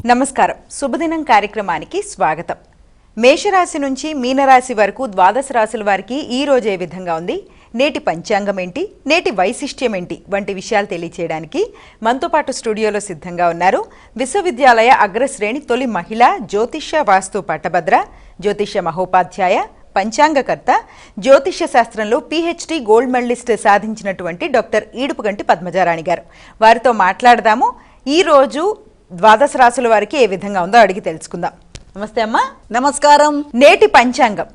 నమస్కారం. శుభదినం కార్యక్రమానికి స్వాగతం. మేషరాశి నుంచి మీనరాశి వరకు ద్వాదశ రాశుల వారికి ఈ రోజు ఏ విధంగా ఉంది, నేటి పంచాంగం ఏంటి, నేటి వైశిష్ట్యం ఏంటి వంటి విషయాలు తెలియచేయడానికి మనతో పాటు స్టూడియోలో సిద్ధంగా ఉన్నారు విశ్వవిద్యాలయ అగ్రశ్రేణి తొలి మహిళా జ్యోతిష్య వాస్తు పట్టభద్ర, జ్యోతిష్య మహోపాధ్యాయ, పంచాంగకర్త, జ్యోతిష్య శాస్త్రంలో PhD గోల్డ్ మెడలిస్ట్ సాధించినటువంటి డాక్టర్ ఈడుపుగంటి పద్మజారాణి గారు. వారితో మాట్లాడదాము. ఈ రోజు ద్వాదశ రాశుల వారికి ఏ విధంగా ఉందో అడిగి తెలుసుకుందాం. నమస్తే అమ్మా. నమస్కారం. నేటి పంచాంగం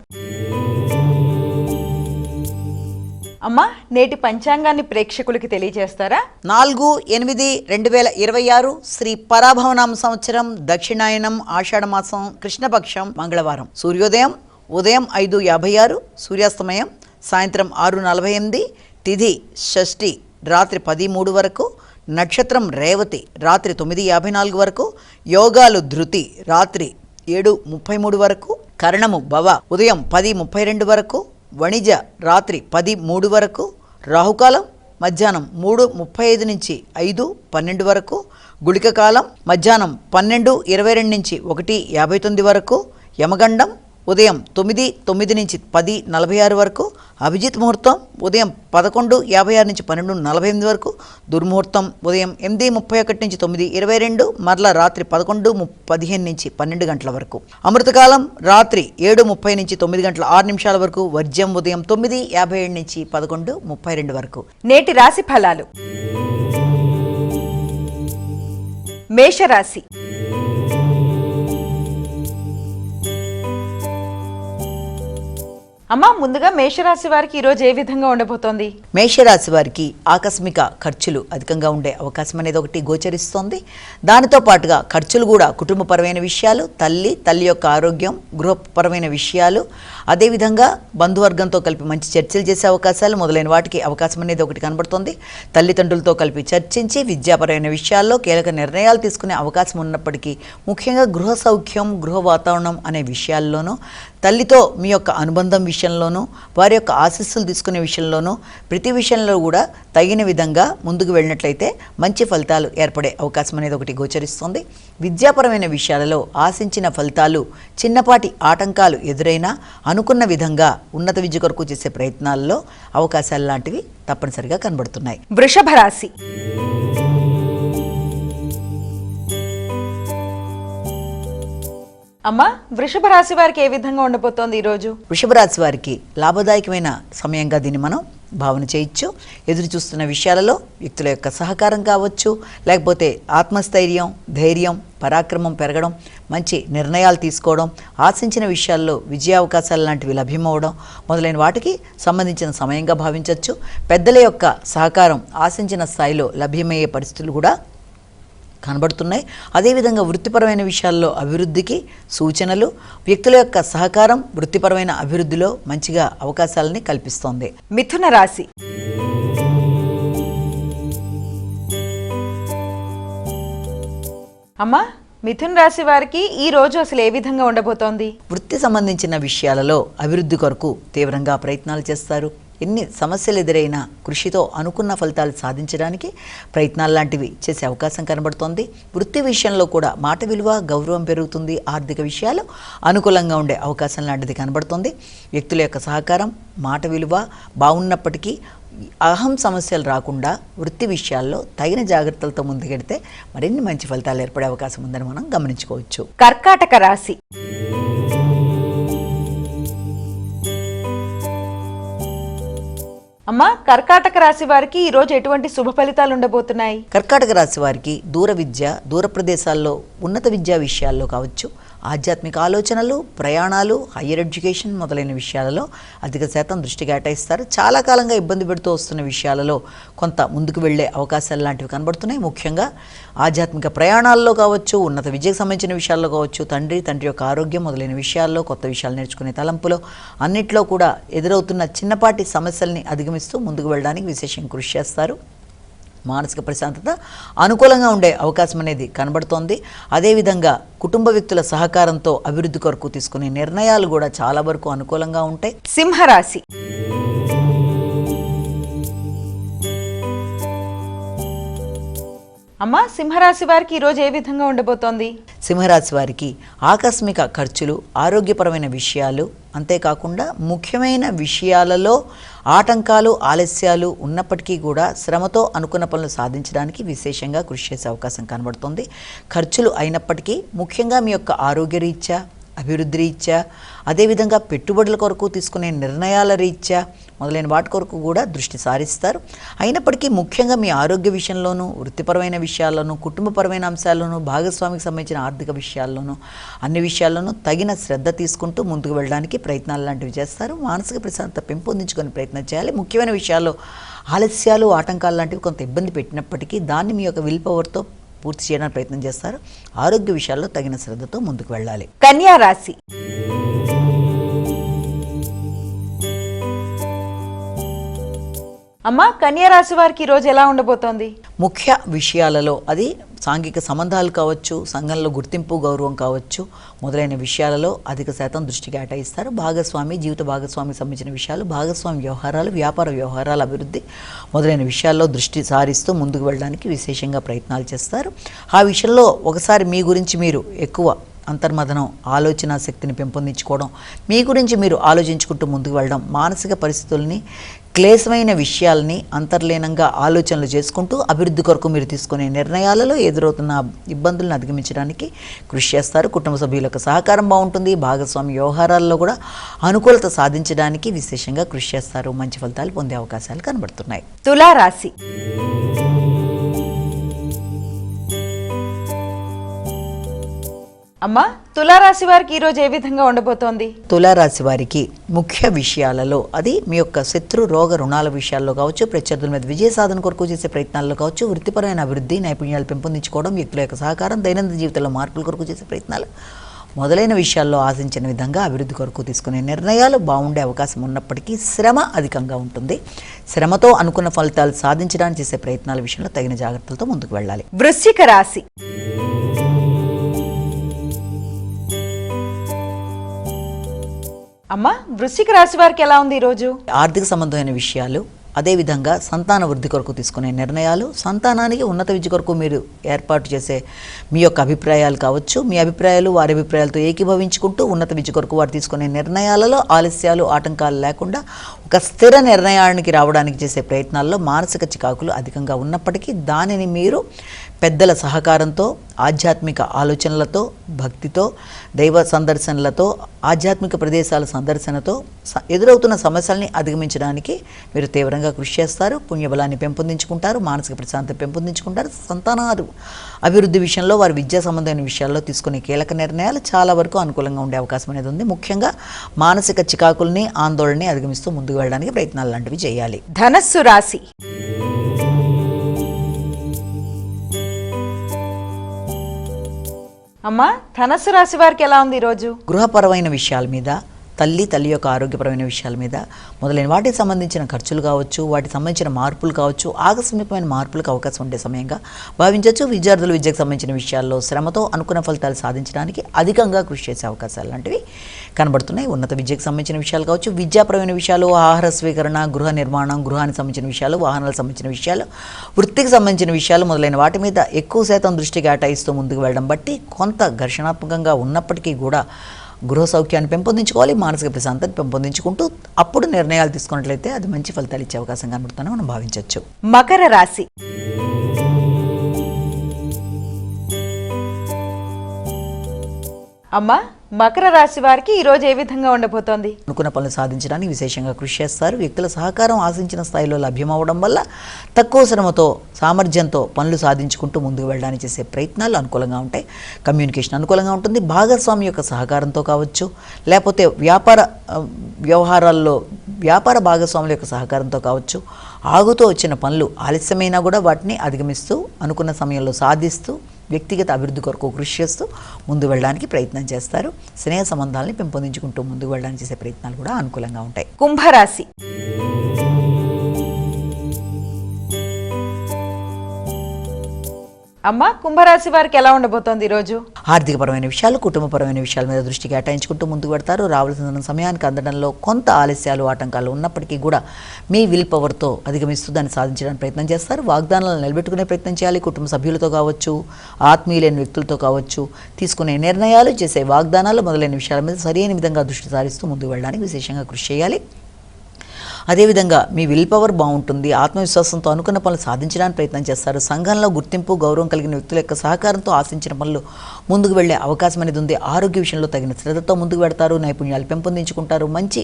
అమ్మా, నేటి పంచాంగాన్ని ప్రేక్షకులకి తెలియజేస్తారా? 4/8/2026 శ్రీ పరాభవనామ సంవత్సరం, దక్షిణాయనం, ఆషాఢమాసం, కృష్ణపక్షం, మంగళవారం. సూర్యోదయం ఉదయం 5:56, సూర్యాస్తమయం సాయంత్రం 6:48, తిథి షష్ఠి రాత్రి 10:03 వరకు, నక్షత్రం రేవతి రాత్రి 9:54 వరకు, యోగాలు ధృతి రాత్రి 7:33 వరకు, కరణము భవ ఉదయం 10:32 వరకు, వణిజ రాత్రి 10:03 వరకు, రాహుకాలం మధ్యాహ్నం 3:35 నుంచి 5:12 వరకు, గుళిక కాలం మధ్యాహ్నం 12:22 నుంచి 1:59 వరకు, యమగండం ఉదయం 9:09 నుంచి 10:46 వరకు, అభిజిత్ ముహూర్తం ఉదయం 11:56 నుంచి 12:48 వరకు, దుర్ముహూర్తం ఉదయం 8:31 నుంచి 9:22, మరలా రాత్రి 11:15 నుంచి 12 గంటల వరకు, అమృతకాలం రాత్రి 7:30 నుంచి 9 గంటల 6 నిమిషాల వరకు, వర్జ్యం ఉదయం 9:57 నుంచి 11:32 వరకు. నేటి రాశి ఫలాలు. మేషరాశి. అమ్మా, ముందుగా మేషరాశి వారికి ఈరోజు ఏ విధంగా ఉండబోతోంది? మేషరాశి వారికి ఆకస్మిక ఖర్చులు అధికంగా ఉండే అవకాశం అనేది ఒకటి గోచరిస్తోంది. దానితో పాటుగా ఖర్చులు కూడా కుటుంబపరమైన విషయాలు, తల్లి యొక్క ఆరోగ్యం, గృహపరమైన విషయాలు, అదేవిధంగా బంధువర్గంతో కలిపి మంచి చర్చలు చేసే అవకాశాలు మొదలైన వాటికి అవకాశం అనేది ఒకటి కనబడుతోంది. తల్లిదండ్రులతో కలిపి చర్చించి విద్యాపరమైన విషయాల్లో కీలక నిర్ణయాలు తీసుకునే అవకాశం ఉన్నప్పటికీ, ముఖ్యంగా గృహ సౌఖ్యం, గృహ వాతావరణం అనే విషయాల్లోనూ, తల్లితో మీ యొక్క అనుబంధం విషయంలోనూ, వారి యొక్క ఆశీస్సులు తీసుకునే విషయంలోనూ, ప్రతి విషయంలో కూడా తగిన విధంగా ముందుకు వెళ్ళినట్లయితే మంచి ఫలితాలు ఏర్పడే అవకాశం అనేది ఒకటి గోచరిస్తుంది. విద్యాపరమైన విషయాలలో ఆశించిన ఫలితాలు, చిన్నపాటి ఆటంకాలు ఎదురైనా అనుకున్న విధంగా ఉన్నత విద్య కొరకు చేసే ప్రయత్నాల్లో అవకాశాలు లాంటివి తప్పనిసరిగా కనబడుతున్నాయి. వృషభ రాశి. అమ్మా, వృషభ రాశి వారికి ఏ విధంగా ఉండబోతోంది ఈరోజు? వృషభ రాశి వారికి లాభదాయకమైన సమయంగా దీన్ని మనం భావన చేయొచ్చు. ఎదురు చూస్తున్న విషయాలలో వ్యక్తుల యొక్క సహకారం కావచ్చు, లేకపోతే ఆత్మస్థైర్యం, ధైర్యం, పరాక్రమం పెరగడం, మంచి నిర్ణయాలు తీసుకోవడం, ఆశించిన విషయాల్లో విజయావకాశాలు లాంటివి లభ్యమవడం మొదలైన వాటికి సంబంధించిన సమయంగా భావించవచ్చు. పెద్దల యొక్క సహకారం ఆశించిన స్థాయిలో లభ్యమయ్యే పరిస్థితులు కూడా కనబడుతున్నాయి. అదేవిధంగా వృత్తిపరమైన విషయాల్లో అభివృద్ధికి సూచనలు, వ్యక్తుల యొక్క సహకారం వృత్తిపరమైన అభివృద్ధిలో మంచిగా అవకాశాలని కల్పిస్తోంది. మిథున రాశి. అమ్మా, మిథున రాశి వారికి ఈ రోజు అసలు ఏ విధంగా ఉండబోతోంది? వృత్తి సంబంధించిన విషయాలలో అభివృద్ధి కొరకు తీవ్రంగా ప్రయత్నాలు చేస్తారు. ఎన్ని సమస్యలు ఎదురైనా కృషితో అనుకున్న ఫలితాలు సాధించడానికి ప్రయత్నాలు లాంటివి చేసే అవకాశం కనబడుతోంది. వృత్తి విషయంలో కూడా మాట విలువ, గౌరవం పెరుగుతుంది. ఆర్థిక విషయాలు అనుకూలంగా ఉండే అవకాశం లాంటిది కనబడుతుంది. వ్యక్తుల యొక్క సహకారం, మాట విలువ బాగున్నప్పటికీ అహం సమస్యలు రాకుండా వృత్తి విషయాల్లో తగిన జాగ్రత్తలతో ముందుకెడితే మరిన్ని మంచి ఫలితాలు ఏర్పడే అవకాశం ఉందని మనం గమనించుకోవచ్చు. కర్కాటక రాశి. అమ్మా, కర్కాటక రాశి వారికి ఈ రోజు ఎటువంటి శుభ ఫలితాలు ఉండబోతున్నాయి? కర్కాటక రాశి వారికి దూర విద్య, దూర ప్రదేశాల్లో ఉన్నత విద్యా విషయాల్లో కావచ్చు, ఆధ్యాత్మిక ఆలోచనలు, ప్రయాణాలు, హయ్యర్ ఎడ్యుకేషన్ మొదలైన విషయాలలో అధిక శాతం దృష్టి కేటాయిస్తారు. చాలా కాలంగా ఇబ్బంది పెడుతూ వస్తున్న విషయాలలో కొంత ముందుకు వెళ్లే అవకాశాలు లాంటివి కనబడుతున్నాయి. ముఖ్యంగా ఆధ్యాత్మిక ప్రయాణాల్లో కావచ్చు, ఉన్నత విద్యకు సంబంధించిన విషయాల్లో కావచ్చు, తండ్రి యొక్క ఆరోగ్యం మొదలైన విషయాల్లో, కొత్త విషయాలు నేర్చుకునే తలంపులో అన్నిట్లో కూడా ఎదురవుతున్న చిన్నపాటి సమస్యల్ని అధిగమిస్తూ ముందుకు వెళ్ళడానికి విశేషంగా కృషి చేస్తారు. మానసిక ప్రశాంతత అనుకూలంగా ఉండే అవకాశం అనేది కనబడుతోంది. అదేవిధంగా కుటుంబ వ్యక్తుల సహకారంతో అభివృద్ధి కొరకు తీసుకునే నిర్ణయాలు కూడా చాలా వరకు అనుకూలంగా ఉంటాయి. సింహరాశి. అమ్మ, సింహరాశి వారికి ఈరోజు ఏ విధంగా ఉండబోతోంది? సింహరాశి వారికి ఆకస్మిక ఖర్చులు, ఆరోగ్యపరమైన విషయాలు, అంతేకాకుండా ముఖ్యమైన విషయాలలో ఆటంకాలు, ఆలస్యాలు ఉన్నప్పటికీ కూడా శ్రమతో అనుకున్న పనులు సాధించడానికి విశేషంగా కృషి చేసే అవకాశం కనబడుతుంది. ఖర్చులు అయినప్పటికీ ముఖ్యంగా మీ యొక్క ఆరోగ్యరీత్యా, అభివృద్ధి రీత్యా, అదేవిధంగా పెట్టుబడుల కొరకు తీసుకునే నిర్ణయాల రీత్యా మొదలైన వాటి కొరకు కూడా దృష్టి సారిస్తారు. అయినప్పటికీ ముఖ్యంగా మీ ఆరోగ్య విషయంలోనూ, వృత్తిపరమైన విషయాల్లోనూ, కుటుంబపరమైన అంశాల్లోనూ, భాగస్వామికి సంబంధించిన ఆర్థిక విషయాల్లోనూ, అన్ని విషయాల్లోనూ తగిన శ్రద్ధ తీసుకుంటూ ముందుకు వెళ్ళడానికి ప్రయత్నాలు లాంటివి చేస్తారు. మానసిక ప్రశాంతత పెంపొందించుకొని ప్రయత్నం చేయాలి. ముఖ్యమైన విషయాల్లో ఆలస్యాలు, ఆటంకాలు లాంటివి కొంత ఇబ్బంది పెట్టినప్పటికీ దాన్ని మీ యొక్క విల్ పవర్తో పూర్తి చేయడానికి ప్రయత్నం చేస్తారు. ఆరోగ్య విషయాల్లో తగిన శ్రద్ధతో ముందుకు వెళ్ళాలి. కన్యా రాశి. అమ్మ, కన్యా రాశి వారికి ఈరోజు ఎలా ఉండబోతోంది? ముఖ్య విషయాలలో అది సాంఘిక సంబంధాలు కావచ్చు, సంఘంలో గుర్తింపు, గౌరవం కావచ్చు, మొదలైన విషయాలలో అధిక శాతం దృష్టి కేటాయిస్తారు. భాగస్వామి, జీవిత భాగస్వామికి సంబంధించిన విషయాలు, భాగస్వామి వ్యవహారాలు, వ్యాపార వ్యవహారాల అభివృద్ధి మొదలైన విషయాల్లో దృష్టి సారిస్తూ ముందుకు వెళ్ళడానికి విశేషంగా ప్రయత్నాలు చేస్తారు. ఆ విషయంలో ఒకసారి మీ గురించి మీరు ఎక్కువ అంతర్మథనం, ఆలోచన శక్తిని పెంపొందించుకోవడం, మీ గురించి మీరు ఆలోచించుకుంటూ ముందుకు వెళ్ళడం, మానసిక పరిస్థితుల్ని, క్లేశమైన విషయాల్ని అంతర్లీనంగా ఆలోచనలు చేసుకుంటూ అభివృద్ధి కొరకు మీరు తీసుకునే నిర్ణయాలలో ఎదురవుతున్న ఇబ్బందులను అధిగమించడానికి కృషి చేస్తారు. కుటుంబ సభ్యుల యొక్క సహకారం బాగుంటుంది. భాగస్వామి వ్యవహారాల్లో కూడా అనుకూలత సాధించడానికి విశేషంగా కృషి చేస్తారు. మంచి ఫలితాలు పొందే అవకాశాలు కనబడుతున్నాయి. తులా రాశి. అమ్మ, తులారాశి వారికి ఈరోజు ఏ విధంగా ఉండబోతోంది? తులారాశి వారికి ముఖ్య విషయాలలో అది మీ యొక్క శత్రు, రోగ, రుణాల విషయాల్లో కావచ్చు, ప్రత్యర్థుల మీద విజయ సాధన కొరకు చేసే ప్రయత్నాల్లో కావచ్చు, వృత్తిపరమైన అభివృద్ధి, నైపుణ్యాలు పెంపొందించుకోవడం, వ్యక్తుల యొక్క సహకారం, దైనందిన జీవితంలో మార్పుల కొరకు చేసే ప్రయత్నాలు మొదలైన విషయాల్లో ఆశించిన విధంగా అభివృద్ధి కొరకు తీసుకునే నిర్ణయాలు బాగుండే అవకాశం ఉన్నప్పటికీ శ్రమ అధికంగా ఉంటుంది. శ్రమతో అనుకున్న ఫలితాలు సాధించడానికి చేసే ప్రయత్నాల విషయంలో తగిన జాగ్రత్తలతో ముందుకు వెళ్ళాలి. వృశ్చిక రాశి. అమ్మ, వృశ్చిక రాశి వారికి ఎలా ఉంది ఈరోజు? ఆర్థిక సంబంధమైన విషయాలు, అదేవిధంగా సంతాన వృద్ధి కొరకు తీసుకునే నిర్ణయాలు, సంతానానికి ఉన్నత విద్య కొరకు మీరు ఏర్పాటు చేసే మీ యొక్క అభిప్రాయాలు కావచ్చు, మీ అభిప్రాయాలు వారి అభిప్రాయాలతో ఏకీభవించుకుంటూ ఉన్నత విద్య కొరకు వారు తీసుకునే నిర్ణయాలలో ఆలస్యాలు, ఆటంకాలు లేకుండా ఒక స్థిర నిర్ణయానికి రావడానికి చేసే ప్రయత్నాల్లో మానసిక చికాకులు అధికంగా ఉన్నప్పటికీ దానిని మీరు పెద్దల సహకారంతో, ఆధ్యాత్మిక ఆలోచనలతో, భక్తితో, దైవ సందర్శనలతో, ఆధ్యాత్మిక ప్రదేశాల సందర్శనతో ఎదురవుతున్న సమస్యల్ని అధిగమించడానికి మీరు తీవ్రంగా కృషి చేస్తారు. పుణ్యబలాన్ని పెంపొందించుకుంటారు. మానసిక ప్రశాంతత పెంపొందించుకుంటారు. సంతానాలు అభివృద్ధి విషయంలో వారి విద్యా సంబంధమైన విషయాల్లో తీసుకునే కీలక నిర్ణయాలు చాలా వరకు అనుకూలంగా ఉండే అవకాశం అనేది ఉంది. ముఖ్యంగా మానసిక చికాకుల్ని, ఆందోళనని అధిగమిస్తూ ముందుకు వెళ్ళడానికి ప్రయత్నాలు లాంటివి చేయాలి. ధనస్సు రాశి. అమ్మ, ధనస్సు రాశి వారికి ఎలా ఉంది ఈరోజు? గృహపరమైన విషయాల మీద, తల్లి యొక్క ఆరోగ్యపరమైన విషయాల మీద మొదలైన వాటికి సంబంధించిన ఖర్చులు కావచ్చు, వాటికి సంబంధించిన మార్పులు కావచ్చు, ఆకస్మికమైన మార్పులకు అవకాశం ఉండే సమయంగా భావించవచ్చు. విద్యార్థులు విద్యకు సంబంధించిన విషయాల్లో శ్రమతో అనుకున్న ఫలితాలు సాధించడానికి అధికంగా కృషి చేసే అవకాశాలు లాంటివి కనబడుతున్నాయి. ఉన్నత విద్యకు సంబంధించిన విషయాలు కావచ్చు, విద్యాపరమైన విషయాలు, ఆహార స్వీకరణ, గృహ నిర్మాణం, గృహానికి సంబంధించిన విషయాలు, వాహనాలకు సంబంధించిన విషయాలు, వృత్తికి సంబంధించిన విషయాలు మొదలైన వాటి మీద ఎక్కువ శాతం దృష్టి కేటాయిస్తూ ముందుకు వెళ్ళడం బట్టి కొంత ఘర్షణాత్మకంగా ఉన్నప్పటికీ కూడా గృహ సౌఖ్యాన్ని పెంపొందించుకోవాలి. మానసిక ప్రశాంతత పెంపొందించుకుంటూ అప్పుడు నిర్ణయాలు తీసుకున్నట్లయితే అది మంచి ఫలితాలు ఇచ్చే అవకాశం కనబడుతుందని మనం భావించవచ్చు. మకర రాశి. అమ్మ, మకర రాశి వారికి ఈరోజు ఏ విధంగా ఉండబోతోంది? అనుకున్న పనులు సాధించడానికి విశేషంగా కృషి చేస్తారు. వ్యక్తుల సహకారం ఆశించిన స్థాయిలో లభ్యమవడం వల్ల తక్కువ శ్రమతో, సామర్థ్యంతో పనులు సాధించుకుంటూ ముందుకు వెళ్ళడానికి చేసే ప్రయత్నాలు అనుకూలంగా ఉంటాయి. కమ్యూనికేషన్ అనుకూలంగా ఉంటుంది. భాగస్వామి యొక్క సహకారంతో కావచ్చు, లేకపోతే వ్యాపార వ్యవహారాల్లో వ్యాపార భాగస్వాముల యొక్క సహకారంతో కావచ్చు, ఆగుతూ వచ్చిన పనులు ఆలస్యమైనా కూడా వాటిని అధిగమిస్తూ అనుకున్న సమయంలో సాధిస్తూ వ్యక్తిగత అభివృద్ధి కొరకు కృషి చేస్తూ ముందు వెళ్ళడానికి ప్రయత్నం చేస్తారు. స్నేహ సంబంధాలని పెంపొందించుకుంటూ ముందుకు వెళ్ళడానికి చేసే ప్రయత్నాలు కూడా అనుకూలంగా ఉంటాయి. కుంభరాశి. అమ్మ, కుంభరాశి వారికి ఎలా ఉండబోతోంది ఈరోజు? ఆర్థికపరమైన విషయాలు, కుటుంబపరమైన విషయాల మీద దృష్టి కేటాయించుకుంటూ ముందుకు పెడతారు. రావాల్సిన సమయానికి అందడంలో కొంత ఆలస్యాలు, ఆటంకాలు ఉన్నప్పటికీ కూడా మీ విల్ పవర్తో అధిగమిస్తూ దాన్ని సాధించడానికి ప్రయత్నం చేస్తారు. వాగ్దానాలను నిలబెట్టుకునే ప్రయత్నం చేయాలి. కుటుంబ సభ్యులతో కావచ్చు, ఆత్మీయులైన వ్యక్తులతో కావచ్చు, తీసుకునే నిర్ణయాలు, చేసే వాగ్దానాలు మొదలైన విషయాల మీద సరైన విధంగా దృష్టి సారిస్తూ ముందుకు వెళ్ళడానికి విశేషంగా కృషి చేయాలి. అదేవిధంగా మీ విల్ పవర్ బాగుంటుంది. ఆత్మవిశ్వాసంతో అనుకున్న పనులు సాధించడానికి ప్రయత్నం చేస్తారు. సంఘంలో గుర్తింపు, గౌరవం కలిగిన వ్యక్తుల యొక్క సహకారంతో ఆశించిన పనులు ముందుకు వెళ్లే అవకాశం అనేది ఉంది. ఆరోగ్య విషయంలో తగిన శ్రద్ధతో ముందుకు పెడతారు. నైపుణ్యాలు పెంపొందించుకుంటారు. మంచి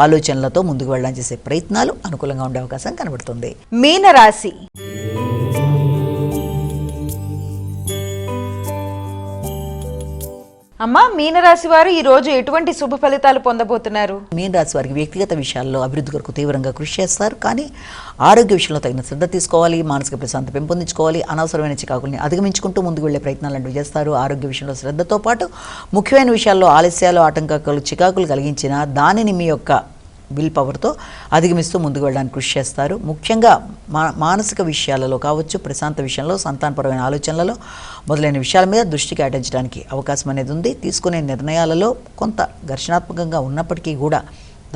ఆలోచనలతో ముందుకు వెళ్ళడానికి చేసే ప్రయత్నాలు అనుకూలంగా ఉండే అవకాశం కనబడుతుంది. మీనరాశి. అమ్మా, మీనరాశి వారు ఈ రోజు ఎటువంటి శుభ ఫలితాలు పొందబోతున్నారు? మీన రాశి వారికి వ్యక్తిగత విషయాల్లో అభివృద్ధి కొరకు తీవ్రంగా కృషి చేస్తారు. కానీ ఆరోగ్య విషయంలో తగిన శ్రద్ధ తీసుకోవాలి. మానసిక ప్రశాంతత పెంపొందించుకోవాలి. అనవసరమైన చికాకుల్ని అధిగమించుకుంటూ ముందుకు వెళ్లే ప్రయత్నాలు చేస్తారు. ఆరోగ్య విషయంలో శ్రద్ధతో పాటు ముఖ్యమైన విషయాల్లో ఆలస్యాలు, ఆటంకాలు, చికాకులు కలిగించిన దానిని మీ యొక్క విల్ పవర్తో అధిగమిస్తూ ముందుకు వెళ్ళడానికి కృషి చేస్తారు. ముఖ్యంగా మానసిక విషయాలలో కావచ్చు, ప్రశాంత విషయంలో, సంతానపరమైన ఆలోచనలలో మొదలైన విషయాల మీద దృష్టి కేటాయించడానికి అవకాశం అనేది ఉంది. తీసుకునే నిర్ణయాలలో కొంత ఘర్షణాత్మకంగా ఉన్నప్పటికీ కూడా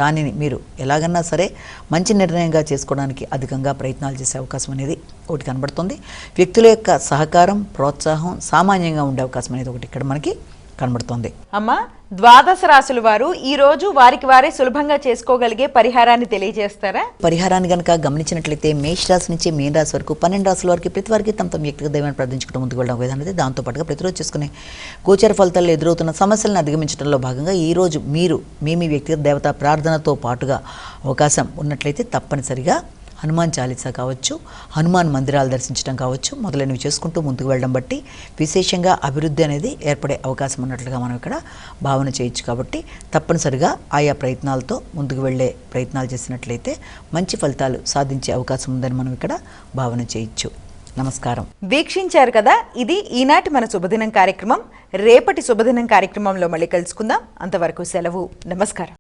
దానిని మీరు ఎలాగన్నా సరే మంచి నిర్ణయంగా చేసుకోవడానికి అధికంగా ప్రయత్నాలు చేసే అవకాశం అనేది ఒకటి కనబడుతుంది. వ్యక్తుల యొక్క సహకారం, ప్రోత్సాహం సామాన్యంగా ఉండే అవకాశం అనేది ఒకటి ఇక్కడ మనకి కనబడుతుంది. అమ్మా, ద్వాదశ రాశుల వారు ఈ రోజు వారికి వారే సులభంగా చేసుకోగలిగే పరిహారాన్ని తెలియజేస్తారా? పరిహారాన్ని కనుక గమనించినట్లయితే మేష రాశి నుంచి మీన రాశి వరకు 12 రాశుల వరకు ప్రతి వారికి తమ వ్యక్తిగత దైవాన్ని ప్రార్థించుకుంటూ ముందుకు వెళ్ళడం విధానం. దాంతోపాటుగా ప్రతిరోజు చేసుకునే గోచర ఫలితాల్లో ఎదురవుతున్న సమస్యలను అధిగమించడంలో భాగంగా ఈరోజు మీరు మీ వ్యక్తిగత దేవతా ప్రార్థనతో పాటుగా అవకాశం ఉన్నట్లయితే తప్పనిసరిగా హనుమాన్ చాలీసా కావచ్చు, హనుమాన్ మందిరాలు దర్శించడం కావచ్చు, మొదలైనవి చేసుకుంటూ ముందుకు వెళ్ళడం బట్టి విశేషంగా అభివృద్ధి అనేది ఏర్పడే అవకాశం ఉన్నట్లుగా మనం ఇక్కడ భావన చేయొచ్చు. కాబట్టి తప్పనిసరిగా ఆయా ప్రయత్నాలతో ముందుకు వెళ్ళే ప్రయత్నాలు చేసినట్లయితే మంచి ఫలితాలు సాధించే అవకాశం ఉందని మనం ఇక్కడ భావన చేయొచ్చు. నమస్కారం. వీక్షించారు కదా, ఇది ఈనాటి మన శుభదినం కార్యక్రమం. రేపటి శుభదినం కార్యక్రమంలో మళ్ళీ కలుసుకుందాం. అంతవరకు సెలవు. నమస్కారం.